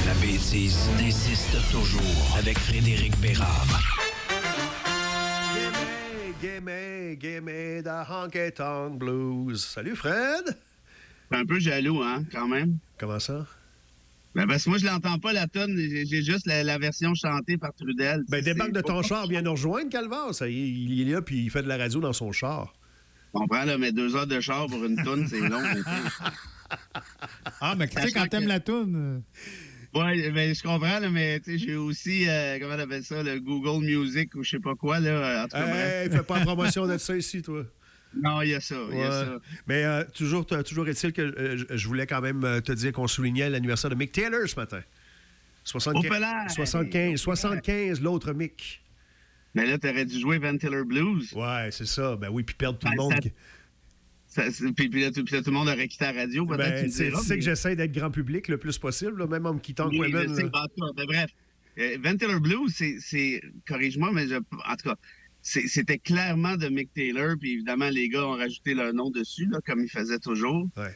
La bêtise insiste toujours avec Frédéric Bérard. Gimme the honky tonk blues. Salut Fred. Un peu jaloux, hein, quand même. Comment ça? Ben, parce que moi, je l'entends pas, la tonne. J'ai juste la version chantée par Trudel. Ben, débarque de ton char, viens nous rejoindre, Calvar. Ça, il est là, puis il fait de la radio dans son char. On prend, là, mais 2 heures de char pour une tonne, c'est long. Ah, mais tu sais, quand t'aimes la toune... Oui, ben, je comprends, là, mais j'ai aussi, comment on appelle ça, le Google Music ou je sais pas quoi, là. En tout cas, bref. Fais pas promotion de ça ici, toi. Non, il y a ça, il y a ça. Mais toujours est-il que je voulais quand même te dire qu'on soulignait l'anniversaire de Mick Taylor ce matin. 75, l'autre Mick. Mais là, t'aurais dû jouer Ventilator Blues. Ouais, c'est ça. Ben oui, puis perdre tout le monde. Puis là, tout le monde aurait quitté la radio. Ben, tu sais que j'essaie d'être grand public le plus possible, là, même en me quittant oui, Quebec. Ben, bref, Ventilator Blues, c'est corrige-moi, mais en tout cas, c'était clairement de Mick Taylor, puis évidemment, les gars ont rajouté leur nom dessus, là, comme ils faisaient toujours. Ouais.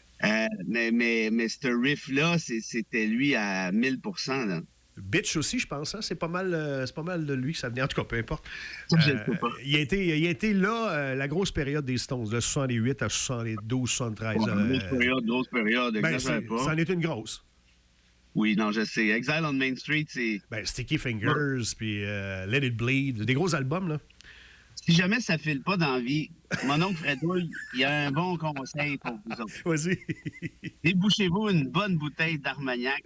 Mais ce riff-là, c'était lui à 1000%. Là. Bitch aussi, je pense. Hein? C'est pas mal de lui que ça venait. En tout cas, peu importe. Je ne sais pas. Il a été là, la grosse période des Stones, de 68 à 72, 73. Grosse période, exagère pas. C'en est une grosse. Oui, non, je sais. Exile on Main Street, c'est... Ben, Sticky Fingers, puis Let It Bleed. Des gros albums, là. Si jamais ça file pas dans la vie, mon oncle Fredouille, il a un bon conseil pour vous autres. Vas-y. Débouchez-vous une bonne bouteille d'Armagnac,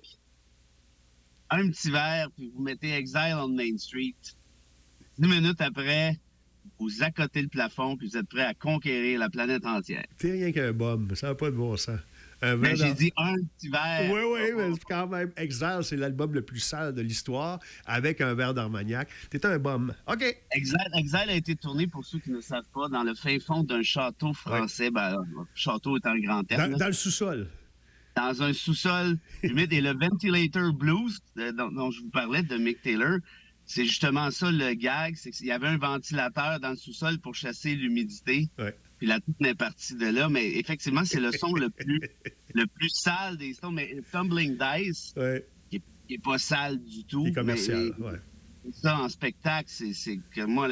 un petit verre, puis vous mettez Exile on Main Street. 10 minutes après, vous accotez le plafond, puis vous êtes prêt à conquérir la planète entière. T'es rien qu'un bum. Ça n'a pas de bon sens. Mais j'ai dit un petit verre. Oui, mais quand même. Exile, c'est l'album le plus sale de l'histoire, avec un verre d'Armagnac. T'es un bum. OK. Exile a été tourné, pour ceux qui ne savent pas, dans le fin fond d'un château français. Ouais. Ben, château est un grand terme. Dans le sous-sol. Dans un sous-sol humide. Et le Ventilator Blues, dont je vous parlais, de Mick Taylor, c'est justement ça le gag. C'est qu'il y avait un ventilateur dans le sous-sol pour chasser l'humidité. Ouais. Puis la toute est partie de là. Mais effectivement, c'est le son le plus sale des Stones. Mais Tumbling Dice, ouais. qui est pas sale du tout. Il est commercial, mais, ouais. Ça, en spectacle, c'est que moi,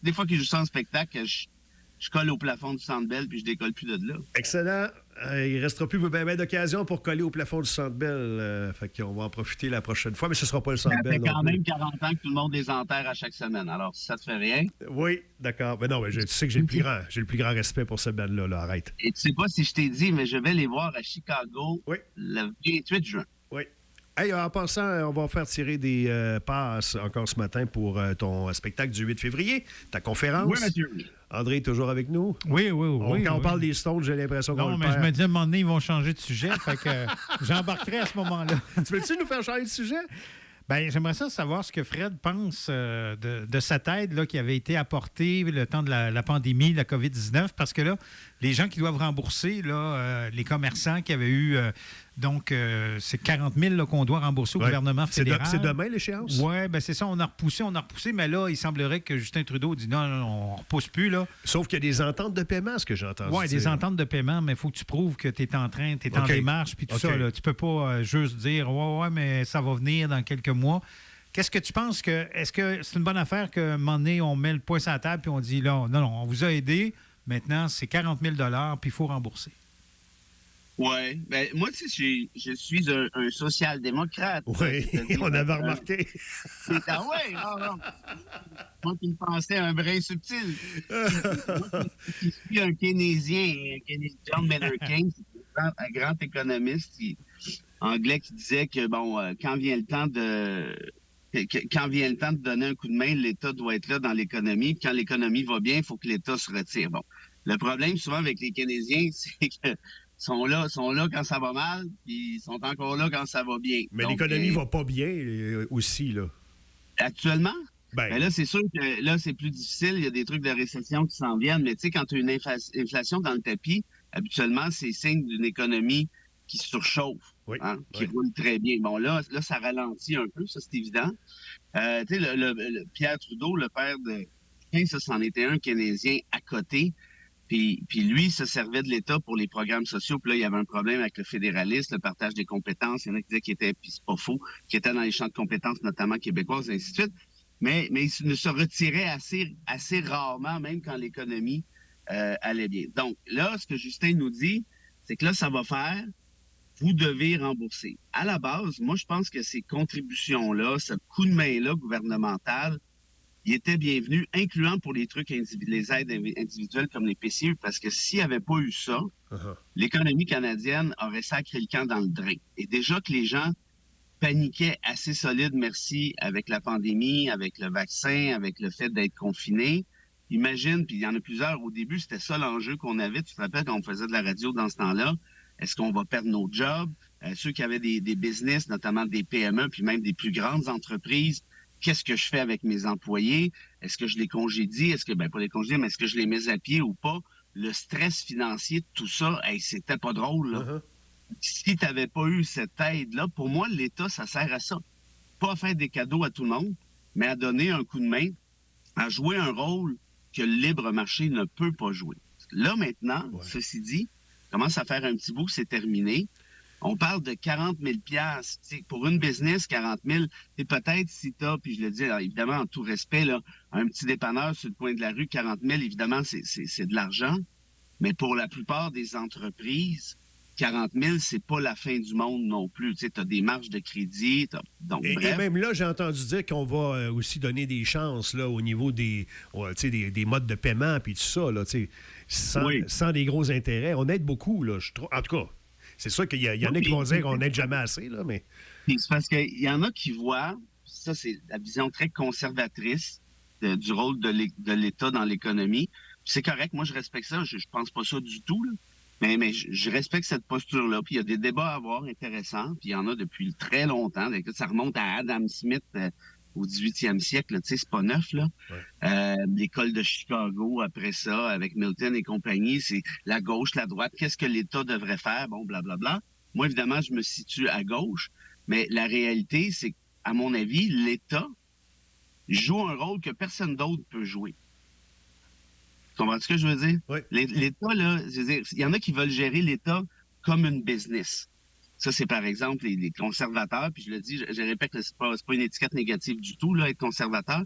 des fois qu'ils jouent ça en spectacle, je colle au plafond du Centre Bell puis je décolle plus de là. Excellent. Il ne restera plus bien d'occasion pour coller au plafond du Centre Bell. Fait qu'on va en profiter la prochaine fois, mais ce ne sera pas le Centre Bell. Ça fait quand même 40 ans que tout le monde les enterre à chaque semaine. Alors, si ça te fait rien... Oui, d'accord. Mais non, mais tu sais que j'ai le plus grand respect pour cette bande-là. Là. Arrête. Et tu sais pas si je t'ai dit, mais je vais les voir à Chicago le 28 juin. Oui. Hey, en passant, on va faire tirer des passes encore ce matin pour ton spectacle du 8 février, ta conférence. Oui, monsieur. André est toujours avec nous? Oui. Quand on parle des Stones, j'ai l'impression qu'on le perd. Non, mais je me dis, à un moment donné, ils vont changer de sujet, fait que j'embarquerai à ce moment-là. Tu veux-tu nous faire changer de sujet? Bien, j'aimerais ça savoir ce que Fred pense de cette aide là, qui avait été apportée le temps de la pandémie, la COVID-19, parce que là, les gens qui doivent rembourser, là, les commerçants qui avaient eu... c'est 40 000 là, qu'on doit rembourser au gouvernement fédéral. C'est demain l'échéance? Oui, bien c'est ça, on a repoussé, mais là, il semblerait que Justin Trudeau dit non, on ne repousse plus. Là. Sauf qu'il y a des ententes de paiement, ce que j'ai entendu. Oui, des ententes de paiement, mais il faut que tu prouves que tu es en démarche, puis tout ça. Là. Tu peux pas juste dire ouais, mais ça va venir dans quelques mois. Qu'est-ce que tu penses est-ce que c'est une bonne affaire qu'à un moment donné, on met le poing sur la table puis on dit là, non, on vous a aidé, maintenant c'est 40 000 puis il faut rembourser? Oui. Ben, moi, tu sais, je suis un social-démocrate. Oui, on avait remarqué. Non. Moi qui me pensais un brin subtil. Je suis un Keynésien, John Maynard Keynes, un grand économiste anglais qui disait que, quand vient le temps de donner un coup de main, l'État doit être là dans l'économie. Quand l'économie va bien, il faut que l'État se retire. Bon. Le problème, souvent, avec les Keynésiens, c'est que sont là quand ça va mal, puis ils sont encore là quand ça va bien. Mais donc, l'économie va pas bien aussi, là. Actuellement? Ben là, c'est sûr que là, c'est plus difficile. Il y a des trucs de récession qui s'en viennent. Mais tu sais, quand tu as une inflation dans le tapis, habituellement, c'est signe d'une économie qui surchauffe, qui roule très bien. Bon, là, ça ralentit un peu, ça, c'est évident. Tu sais, le Pierre Trudeau, le père de... Ça, c'en était un Keynésien à côté. Puis lui, il se servait de l'État pour les programmes sociaux. Puis là, il y avait un problème avec le fédéralisme, le partage des compétences. Il y en a qui disaient qu'il était, puis c'est pas faux, qu'il était dans les champs de compétences, notamment québécoises, et ainsi de suite. Mais il se retirait assez rarement, même quand l'économie allait bien. Donc là, ce que Justin nous dit, c'est que là, ça va faire, vous devez rembourser. À la base, moi, je pense que ces contributions-là, ce coup de main-là gouvernemental, il était bienvenu, incluant pour les trucs, les aides individuelles comme les PCU, parce que s'il n'y avait pas eu ça, l'économie canadienne aurait sacré le camp dans le drain. Et déjà que les gens paniquaient assez solide, merci, avec la pandémie, avec le vaccin, avec le fait d'être confinés. Imagine, puis il y en a plusieurs, au début, c'était ça l'enjeu qu'on avait. Tu te rappelles quand on faisait de la radio dans ce temps-là? Est-ce qu'on va perdre nos jobs? Ceux qui avaient des business, notamment des PME, puis même des plus grandes entreprises, qu'est-ce que je fais avec mes employés? Est-ce que je les congédie? Est-ce que, pas les congédie, mais est-ce que je les mets à pied ou pas? Le stress financier de tout ça, c'était pas drôle, là. Si tu n'avais pas eu cette aide-là, pour moi, l'État, ça sert à ça. Pas à faire des cadeaux à tout le monde, mais à donner un coup de main, à jouer un rôle que le libre marché ne peut pas jouer. Là, maintenant, ceci dit, commence à faire un petit bout, c'est terminé. On parle de 40 000 $. Pour une business, 40 000 et peut-être si tu as, puis je le dis alors, évidemment en tout respect, là, un petit dépanneur sur le coin de la rue, 40 000, évidemment, c'est de l'argent. Mais pour la plupart des entreprises, 40 000, c'est pas la fin du monde non plus. Tu as des marges de crédit. Et même là, j'ai entendu dire qu'on va aussi donner des chances là, au niveau des modes de paiement puis tout ça, là, sans des gros intérêts. On aide beaucoup, là, je trouve. En tout cas, c'est sûr qu'il y en a qui vont dire qu'on n'aide jamais assez, là, mais... C'est parce qu'il y en a qui voient, ça c'est la vision très conservatrice du rôle de l'État dans l'économie. C'est correct, moi je respecte ça, je pense pas ça du tout, là. Mais je respecte cette posture-là. Puis il y a des débats à avoir intéressants. Puis il y en a depuis très longtemps. Ça remonte à Adam Smith au 18e siècle. Tu sais, c'est pas neuf, là. Ouais. L'école de Chicago, après ça, avec Milton et compagnie, c'est la gauche, la droite. Qu'est-ce que l'État devrait faire? Bon, blablabla. Moi, évidemment, je me situe à gauche. Mais la réalité, c'est qu'à mon avis, l'État joue un rôle que personne d'autre peut jouer. Tu comprends ce que je veux dire? Oui. L'État, là, je veux dire, il y en a qui veulent gérer l'État comme une business. Ça, c'est par exemple les conservateurs, puis je le dis, je répète que c'est pas une étiquette négative du tout, là, être conservateur.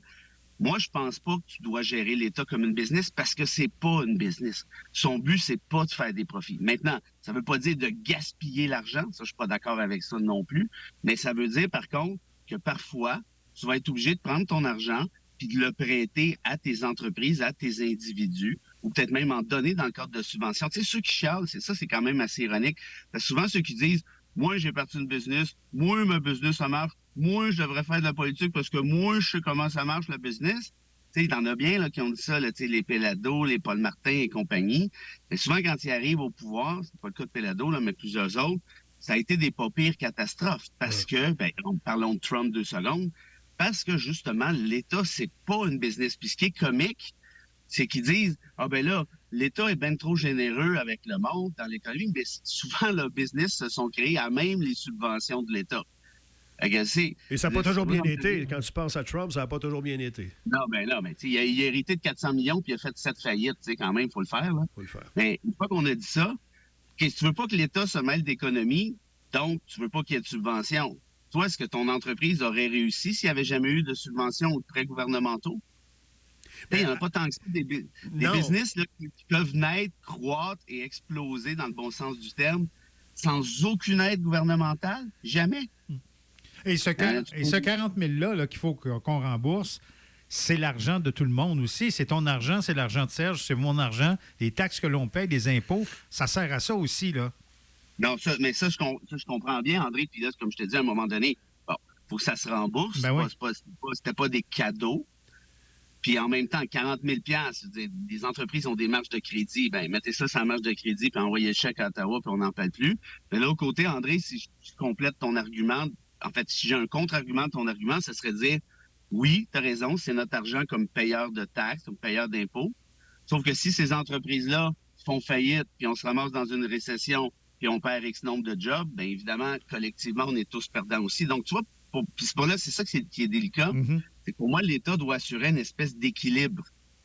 Moi, je pense pas que tu dois gérer l'État comme une business parce que c'est pas une business. Son but, c'est pas de faire des profits. Maintenant, ça veut pas dire de gaspiller l'argent, ça, je suis pas d'accord avec ça non plus, mais ça veut dire, par contre, que parfois, tu vas être obligé de prendre ton argent puis de le prêter à tes entreprises, à tes individus, ou peut-être même en donner dans le cadre de subventions. Tu sais, ceux qui chialent, c'est quand même assez ironique. Parce que souvent, ceux qui disent « Moi, j'ai parti une business, moi, ma business, ça marche, moi, je devrais faire de la politique parce que moi, je sais comment ça marche, la business. » Tu sais, il y en a bien là, qui ont dit ça, là, tu sais, les Pellado, les Paul Martin et compagnie. Mais souvent, quand ils arrivent au pouvoir, c'est pas le cas de Pellado, là, mais plusieurs autres, ça a été des pas pires catastrophes. Parce que, parlons de Trump 2 secondes, parce que, justement, l'État, c'est pas une business. Puis ce qui est comique, c'est qu'ils disent « Ah ben là, l'État est bien trop généreux avec le monde dans l'économie. » Mais souvent, le business se sont créés à même les subventions de l'État. Et ça n'a pas toujours bien été. Quand tu penses à Trump, ça n'a pas toujours bien été. Non, mais il a hérité de 400 millions puis il a fait 7 faillites. Quand même, il faut le faire. Là. Faut le faire. Mais une fois qu'on a dit ça, tu veux pas que l'État se mêle d'économie, donc tu veux pas qu'il y ait de subventions. Toi, est-ce que ton entreprise aurait réussi s'il n'y avait jamais eu de subventions ou de prêts gouvernementaux? Il n'y en a pas tant que ça. Des business là, qui peuvent naître, croître et exploser dans le bon sens du terme sans aucune aide gouvernementale? Jamais. Et ce 40 000 là, qu'il faut qu'on rembourse, c'est l'argent de tout le monde aussi. C'est ton argent, c'est l'argent de Serge, c'est mon argent. Les taxes que l'on paye, les impôts, ça sert à ça aussi, là. Non, je comprends bien, André. Puis là, comme je te dis, à un moment donné, il faut que ça se rembourse. C'était pas des cadeaux. Puis en même temps, 40 000 $, les entreprises ont des marges de crédit. Mettez ça sur la marge de crédit, puis envoyez le chèque à Ottawa, puis on n'en parle plus. Mais là, au côté, André, si je complète ton argument, en fait, si j'ai un contre-argument de ton argument, ce serait de dire, oui, tu as raison, c'est notre argent comme payeur de taxes, comme payeur d'impôts. Sauf que si ces entreprises-là font faillite, puis on se ramasse dans une récession, puis on perd X nombre de jobs, bien évidemment, collectivement, on est tous perdants aussi. Donc, tu vois, c'est ça qui est délicat. Mm-hmm. C'est que pour moi, l'État doit assurer une espèce d'équilibre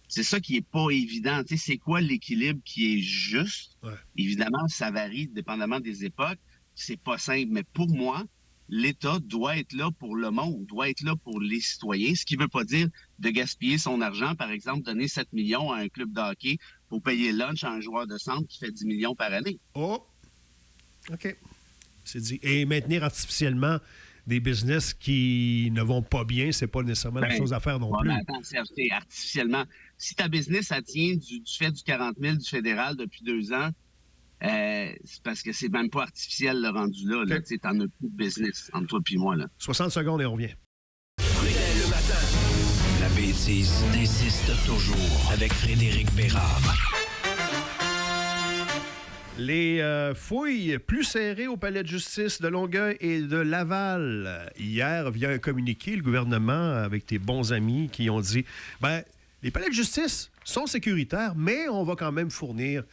c'est ça qui n'est pas évident. Tu sais, c'est quoi l'équilibre qui est juste? Ouais. Évidemment, ça varie dépendamment des époques. C'est pas simple, mais pour moi, l'État doit être là pour le monde, doit être là pour les citoyens, ce qui ne veut pas dire de gaspiller son argent, par exemple, donner 7 millions à un club de hockey pour payer le lunch à un joueur de centre qui fait 10 millions par année. Oh! OK. C'est dit. Et maintenir artificiellement des business qui ne vont pas bien, c'est pas nécessairement la chose à faire non plus. Attends, Serge, artificiellement. Si ta business, ça tient du fait du 40 000 du fédéral depuis 2 ans, c'est parce que c'est même pas artificiel le rendu là. Okay. Tu n'en as plus de business entre toi et moi. Là. 60 secondes et on revient. Le matin. La bêtise insiste toujours avec Frédéric Bérard. Les fouilles plus serrées au palais de justice de Longueuil et de Laval. Hier, via un communiqué, le gouvernement, avec tes bons amis, qui ont dit, les palais de justice sont sécuritaires, mais on va quand même fournir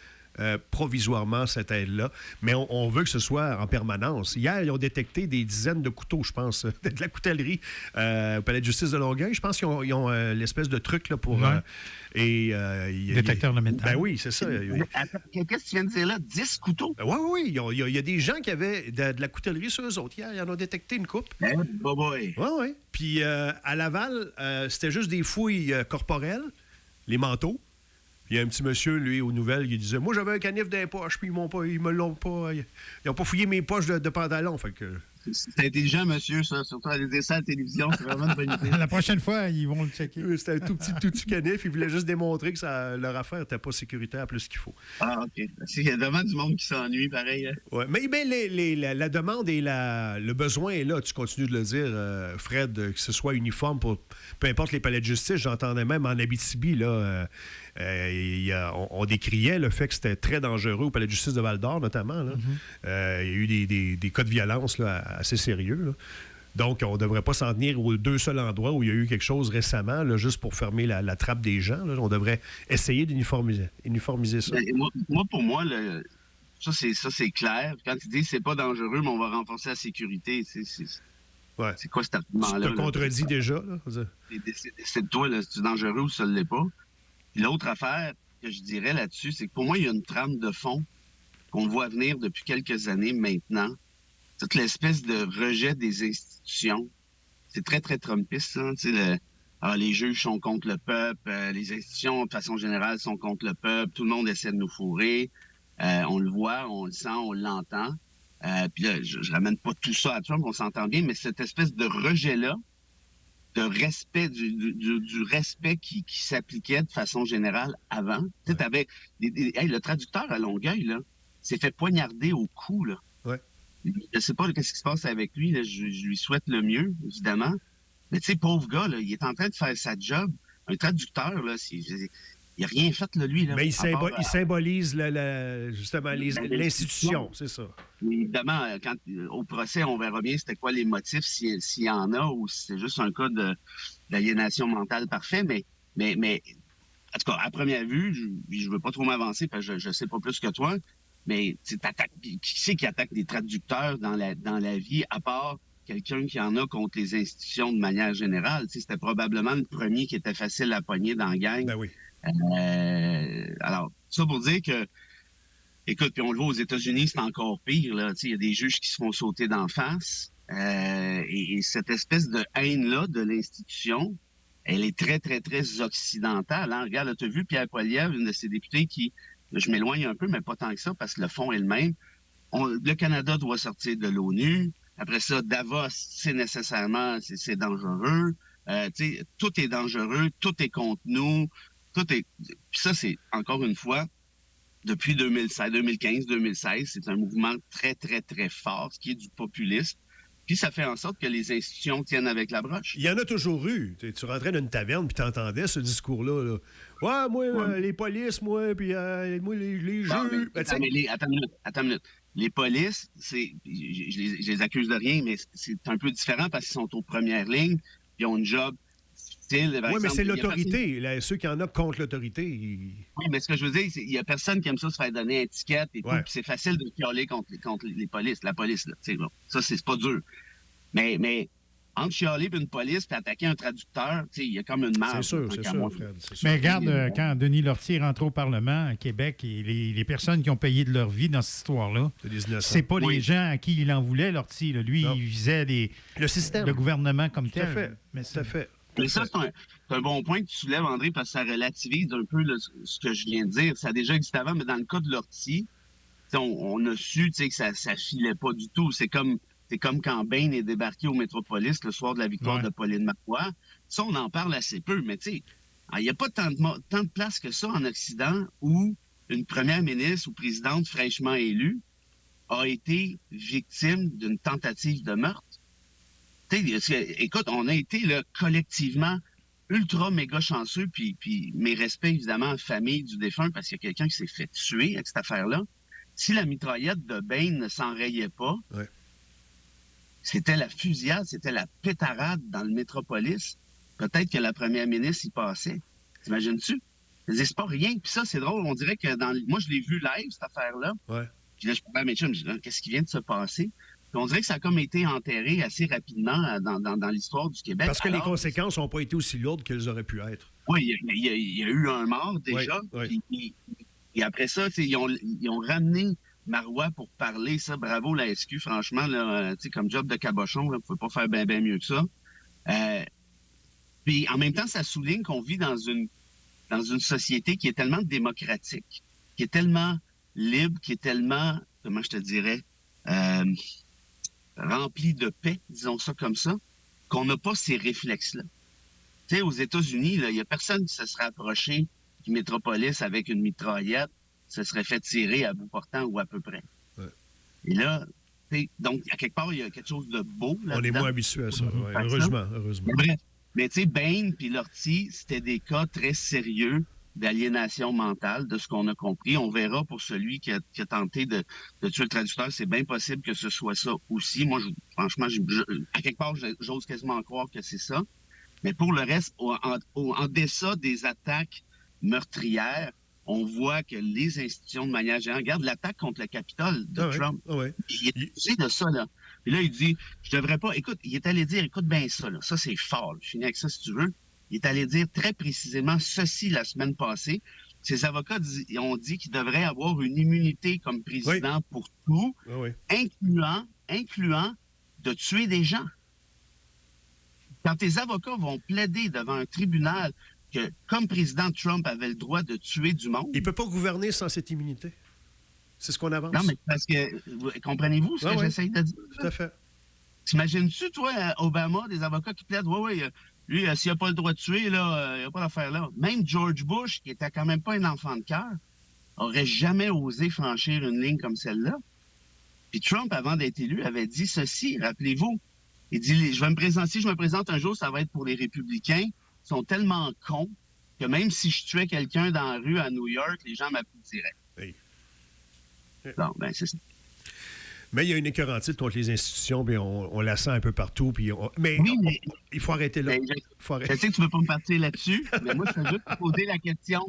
provisoirement cette aide-là. Mais on veut que ce soit en permanence. Hier, ils ont détecté des dizaines de couteaux, je pense, de la coutellerie au palais de justice de Longueuil. Je pense qu'ils ont l'espèce de truc là, pour... détecteur de métal. Ben oui, c'est ça. Attends, qu'est-ce que tu viens de dire là? 10 couteaux? Oui. Il y a des gens qui avaient de la coutellerie sur eux autres. Hier, ils en ont détecté une coupe. Oui. Oui. Puis à Laval, c'était juste des fouilles corporelles, les manteaux. Il y a un petit monsieur, lui, aux nouvelles, il disait « Moi, j'avais un canif dans les poches, puis ils me l'ont pas... Ils n'ont pas fouillé mes poches de pantalon. » Fait que... C'est intelligent, monsieur, ça. Surtout aller dire ça à la télévision, c'est vraiment une bonne idée. La prochaine fois, ils vont le checker. C'était un tout petit canif. Ils voulaient juste démontrer que leur affaire n'était pas sécuritaire plus qu'il faut. Ah, OK. Il y a vraiment du monde qui s'ennuie, pareil. Hein? Ouais. Mais la demande et le besoin est là. Tu continues de le dire, Fred, que ce soit uniforme pour peu importe les palais de justice. J'entendais même en Abitibi, là... on décriait le fait que c'était très dangereux au palais de justice de Val-d'Or, notamment. Là. Il y a eu des cas de violence là, assez sérieux. Là. Donc, on ne devrait pas s'en tenir aux 2 seuls endroits où il y a eu quelque chose récemment, là, juste pour fermer la trappe des gens. Là. On devrait essayer d'uniformiser ça. Pour moi, ça c'est clair. Quand ils disent que c'est pas dangereux, mais on va renforcer la sécurité, c'est quoi cet argument-là? Tu te contredis déjà. C'est toi, là, c'est dangereux ou ça ne l'est pas? Puis l'autre affaire que je dirais là-dessus, c'est que pour moi, il y a une trame de fond qu'on voit venir depuis quelques années maintenant. Toute l'espèce de rejet des institutions. C'est très, très trumpiste, ça. Les juges sont contre le peuple, les institutions, de façon générale, sont contre le peuple. Tout le monde essaie de nous fourrer. On le voit, on le sent, on l'entend. Puis là, je ramène pas tout ça à Trump, on s'entend bien, mais cette espèce de rejet-là, de respect, du respect qui s'appliquait de façon générale avant. Tu sais, t'avais le traducteur à Longueuil, là, s'est fait poignarder au cou, là. Ouais. Je sais pas qu'est-ce qui se passe avec lui, là. Je lui souhaite le mieux, évidemment. Mais tu sais, pauvre gars, là, il est en train de faire sa job. Un traducteur, là, il n'a rien fait, là, lui. Là, mais il symbolise justement l'institution, c'est ça. Évidemment, au procès, on verra bien c'était quoi les motifs, s'il y en a, ou si c'est juste un cas d'aliénation mentale parfait. Mais en tout cas, à première vue, je ne veux pas trop m'avancer parce que je ne sais pas plus que toi, mais qui c'est qui attaque des traducteurs dans la vie, à part quelqu'un qui en a contre les institutions de manière générale? C'était probablement le premier qui était facile à pogner dans la gang. Ben oui. Alors, ça pour dire que, écoute, puis on le voit aux États-Unis, c'est encore pire. Il y a des juges qui se font sauter d'en face. Et cette espèce de haine-là de l'institution, elle est très, très, très occidentale. Hein? Regarde, tu as vu Pierre Poilievre, une de ces députés qui, je m'éloigne un peu, mais pas tant que ça, parce que le fond est le même. Le Canada doit sortir de l'ONU. Après ça, Davos, c'est dangereux. Tout est dangereux, tout est contre nous. Puis ça, c'est, encore une fois, depuis 2015, 2016, c'est un mouvement très, très, très fort, ce qui est du populisme. Puis ça fait en sorte que les institutions tiennent avec la broche. Il y en a toujours eu. Tu rentrais dans une taverne puis tu entendais ce discours-là. Là. Ouais, moi, les polices, moi, puis moi, les juges. Attends une minute. Les polices, je les accuse de rien, mais c'est un peu différent parce qu'ils sont aux premières lignes, puis ils ont une job. Oui, mais c'est l'autorité. Ceux qui en ont contre l'autorité. Oui, mais ce que je veux dire, c'est qu'il n'y a personne qui aime ça se faire donner une étiquette et tout. Puis c'est facile de chialer contre les polices, la police. Là, bon, ça, c'est pas dur. Mais entre chialer puis une police puis attaquer un traducteur, il y a comme une marge. C'est sûr, Fred. Mais regarde, quand Denis Lortie est rentré au Parlement à Québec, et les personnes qui ont payé de leur vie dans cette histoire-là, c'est pas les gens à qui il en voulait, Lortie. Là. Lui, il visait le système. Le gouvernement comme tel. Tout à fait. Mais ça, c'est un bon point que tu soulèves, André, parce que ça relativise un peu ce que je viens de dire. Ça a déjà existé avant, mais dans le cas de Lortie, on a su que ça filait pas du tout. C'est comme quand Bain est débarqué au Métropolis le soir de la victoire de Pauline Marois. Ça, on en parle assez peu, mais il n'y a pas tant de place que ça en Occident où une première ministre ou présidente fraîchement élue a été victime d'une tentative de meurtre. Écoute, on a été là, collectivement ultra méga chanceux, puis mes respects évidemment à la famille du défunt, parce qu'il y a quelqu'un qui s'est fait tuer avec cette affaire-là. Si la mitraillette de Bain ne s'enrayait pas, c'était la fusillade, c'était la pétarade dans le Métropolis. Peut-être que la première ministre y passait. T'imagines-tu? C'est pas rien. Puis ça, c'est drôle. On dirait que moi, je l'ai vu live, cette affaire-là. Puis là, je parlais à mes chums, je dis, qu'est-ce qui vient de se passer? Puis on dirait que ça a comme été enterré assez rapidement dans l'histoire du Québec. Parce que les conséquences n'ont pas été aussi lourdes qu'elles auraient pu être. Oui, il y a eu un mort déjà. Et après ça, ils ont ramené Marois pour parler. Ça, bravo la SQ, franchement, là, comme job de cabochon, vous ne pouvez pas faire bien mieux que ça. Puis en même temps, ça souligne qu'on vit dans une société qui est tellement démocratique, qui est tellement libre, qui est tellement, comment je te dirais, rempli de paix, disons ça comme ça, qu'on n'a pas ces réflexes-là. Tu sais, aux États-Unis, il n'y a personne qui se serait approché du Métropolis avec une mitraillette, se serait fait tirer à bout portant ou à peu près. Et là, donc, à quelque part, il y a quelque chose de beau là-dedans. On est moins habitué à ça, heureusement. Mais bref, mais tu sais, Bain puis Lortie, c'était des cas très sérieux d'aliénation mentale, de ce qu'on a compris. On verra pour celui qui a tenté de tuer le traducteur. C'est bien possible que ce soit ça aussi. Moi, franchement, à quelque part, j'ose quasiment croire que c'est ça. Mais pour le reste, en deçà des attaques meurtrières, on voit que les institutions, de manière générale, regarde l'attaque contre le Capitole de Trump. Il est accusé de ça, là. Puis là, il dit, je devrais pas... Écoute, il est allé dire, écoute bien ça, là. Ça, c'est fort. Je finis avec ça, si tu veux. Il est allé dire très précisément ceci la semaine passée. Ses avocats ont dit qu'il devrait avoir une immunité comme président pour tout, incluant de tuer des gens. Quand tes avocats vont plaider devant un tribunal que, comme président Trump avait le droit de tuer du monde... Il ne peut pas gouverner sans cette immunité. C'est ce qu'on avance. Non, mais parce que... Comprenez-vous ce que j'essaie de dire? Tout à fait. T'imagines-tu, toi, Obama, des avocats qui plaident, lui, s'il n'a pas le droit de tuer, là, il n'y a pas d'affaire là. Même George Bush, qui était quand même pas un enfant de cœur, aurait jamais osé franchir une ligne comme celle-là. Puis Trump, avant d'être élu, avait dit ceci, rappelez-vous. Il dit, si je me présente un jour, ça va être pour les républicains. Ils sont tellement cons que même si je tuais quelqu'un dans la rue à New York, les gens m'applaudiraient. Oui. Non, ben c'est ça. Mais il y a une écœurantite contre les institutions, puis on la sent un peu partout. Puis mais il faut arrêter là. Je sais que tu ne veux pas me partir là-dessus, mais moi, je veux juste te poser la question.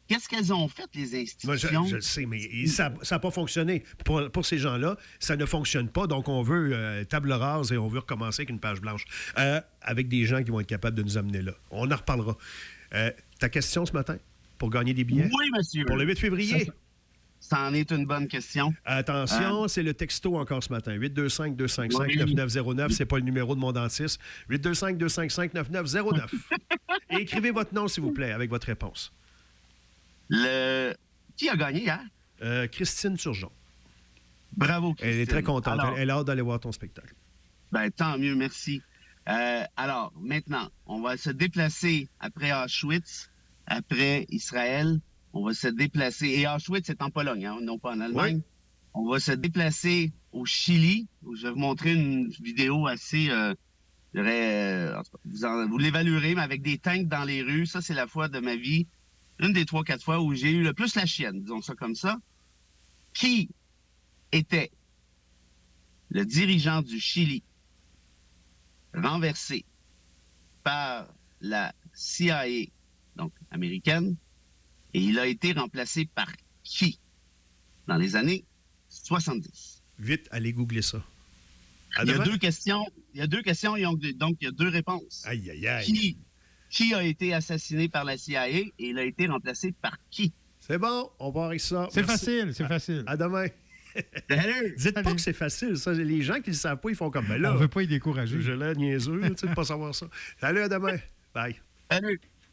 Qu'est-ce qu'elles ont fait, les institutions? Moi, je le sais, mais ça n'a pas fonctionné. Pour ces gens-là, ça ne fonctionne pas. Donc, on veut table rase et on veut recommencer avec une page blanche. Avec des gens qui vont être capables de nous amener là. On en reparlera. Ta question ce matin, pour gagner des billets? Oui, monsieur. Pour le 8 février? Ça en est une bonne question. Attention, c'est le texto encore ce matin. 825-255-9909. C'est pas le numéro de mon dentiste. 825-255-9909. Et écrivez votre nom, s'il vous plaît, avec votre réponse. Qui a gagné hier? Christine Turgeon. Bravo, Christine. Elle est très contente. Alors, elle a hâte d'aller voir ton spectacle. Ben, tant mieux, merci. Alors, maintenant, on va se déplacer après Auschwitz, après Israël. On va se déplacer. Et Auschwitz, c'est en Pologne, hein, non pas en Allemagne. Oui. On va se déplacer au Chili, où je vais vous montrer une vidéo assez... vous l'évaluerez, mais avec des tanks dans les rues. Ça, c'est la fois de ma vie, une des 3-4 fois où j'ai eu le plus la chienne, disons ça comme ça. Qui était le dirigeant du Chili renversé par la CIA, donc américaine, et il a été remplacé par qui dans les années 70? Vite, allez googler ça. Il y a deux questions. Donc, il y a deux réponses. Aïe, aïe, aïe. Qui a été assassiné par la CIA et il a été remplacé par qui? C'est bon, on va avec ça. C'est facile, c'est facile. À demain. Salut! Dites pas que c'est facile. Ça, les gens qui ne le savent pas, ils font comme ben là. On ne veut pas y décourager. Je l'ai niaiseux, tu sais, de ne pas savoir ça. Salut, à demain. Bye. Salut!